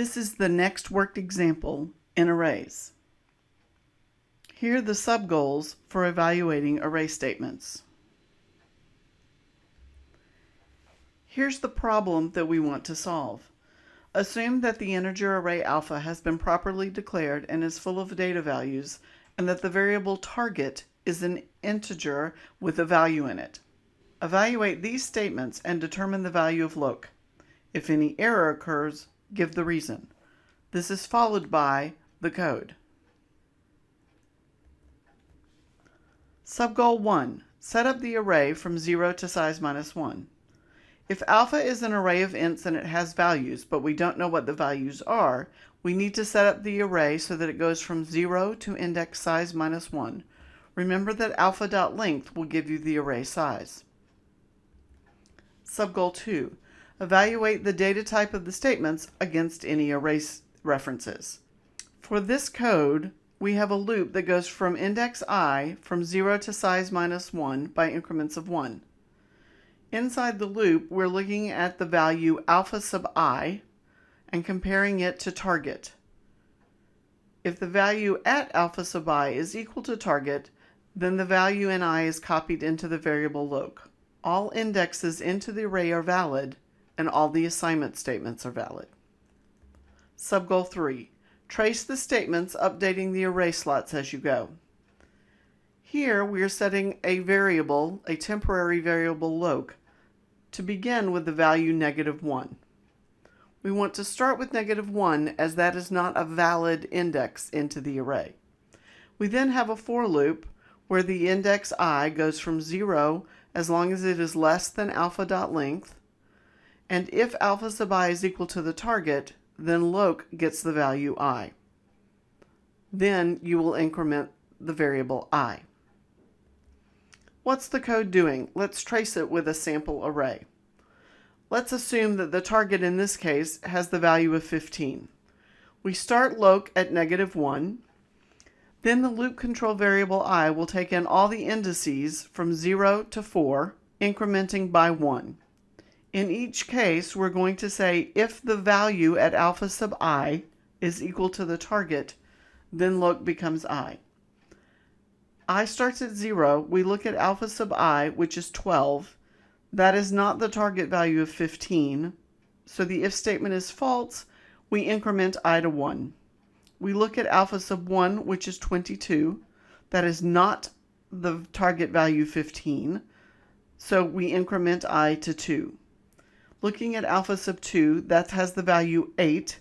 This is the next worked example in arrays. Here are the sub-goals for evaluating array statements. Here's the problem that we want to solve. Assume that the integer array alpha has been properly declared and is full of data values, and that the variable target is an integer with a value in it. Evaluate these statements and determine the value of loc. If any error occurs, give the reason. This is followed by the code. Subgoal 1. Set up the array from 0 to size -1. If alpha is an array of ints and it has values, but we don't know what the values are, we need to set up the array so that it goes from 0 to index size -1. Remember that alpha.length will give you the array size. Subgoal 2. Evaluate the data type of the statements against any array references. For this code, we have a loop that goes from index I from 0 to size -1 by increments of 1. Inside the loop, we're looking at the value alpha sub I and comparing it to target. If the value at alpha sub I is equal to target, then the value in I is copied into the variable loc. All indexes into the array are valid, and all the assignment statements are valid. Subgoal 3. Trace the statements updating the array slots as you go. Here we are setting a variable, a temporary variable loc, to begin with the value -1. We want to start with -1 as that is not a valid index into the array. We then have a for loop where the index I goes from 0 as long as it is less than alpha.length, and if alpha sub I is equal to the target, then loc gets the value I. Then you will increment the variable I. What's the code doing? Let's trace it with a sample array. Let's assume that the target in this case has the value of 15. We start loc at -1. Then the loop control variable I will take in all the indices from 0 to 4, incrementing by 1. In each case, we're going to say if the value at alpha sub I is equal to the target, then loc becomes I. I starts at 0. We look at alpha sub I, which is 12. That is not the target value of 15. So the if statement is false. We increment I to 1. We look at alpha sub 1, which is 22. That is not the target value 15. So we increment I to 2. Looking at alpha sub 2, that has the value 8.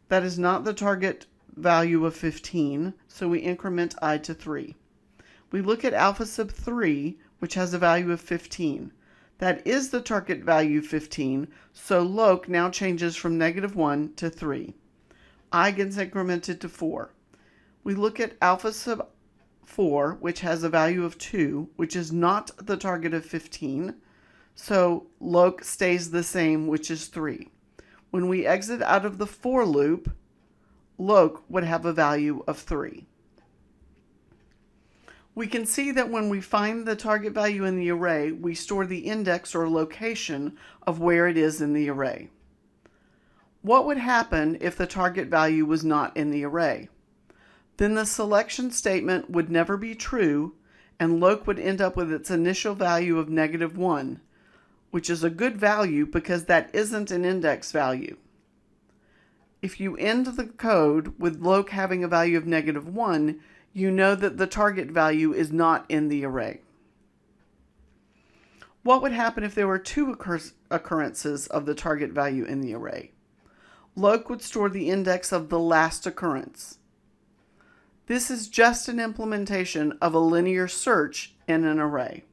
That is not the target value of 15, so we increment I to 3. We look at alpha sub 3, which has a value of 15. That is the target value 15, so loc now changes from -1 to 3. I gets incremented to 4. We look at alpha sub 4, which has a value of 2, which is not the target of 15. So loc stays the same, which is 3. When we exit out of the for loop, loc would have a value of 3. We can see that when we find the target value in the array, we store the index or location of where it is in the array. What would happen if the target value was not in the array? Then the selection statement would never be true, and loc would end up with its initial value of -1. Which is a good value because that isn't an index value. If you end the code with loc having a value of -1, you know that the target value is not in the array. What would happen if there were 2 occurrences of the target value in the array? Loc would store the index of the last occurrence. This is just an implementation of a linear search in an array.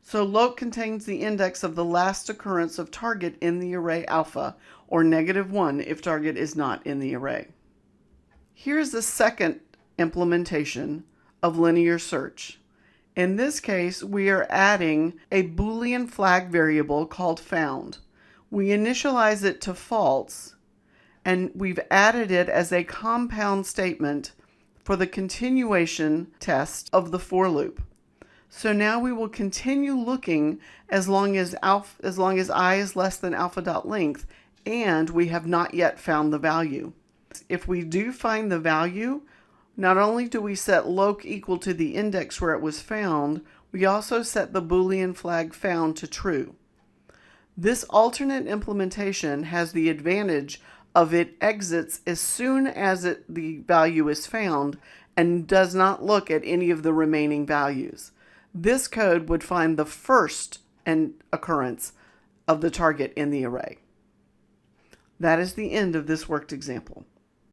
So loc contains the index of the last occurrence of target in the array alpha, or -1 if target is not in the array. Here's the second implementation of linear search. In this case, we are adding a Boolean flag variable called found. We initialize it to false, and we've added it as a compound statement for the continuation test of the for loop. So now we will continue looking as long as I is less than alpha.length and we have not yet found the value. If we do find the value, not only do we set loc equal to the index where it was found, we also set the Boolean flag found to true. This alternate implementation has the advantage of it exits as soon as the value is found and does not look at any of the remaining values. This code would find the first occurrence of the target in the array. That is the end of this worked example.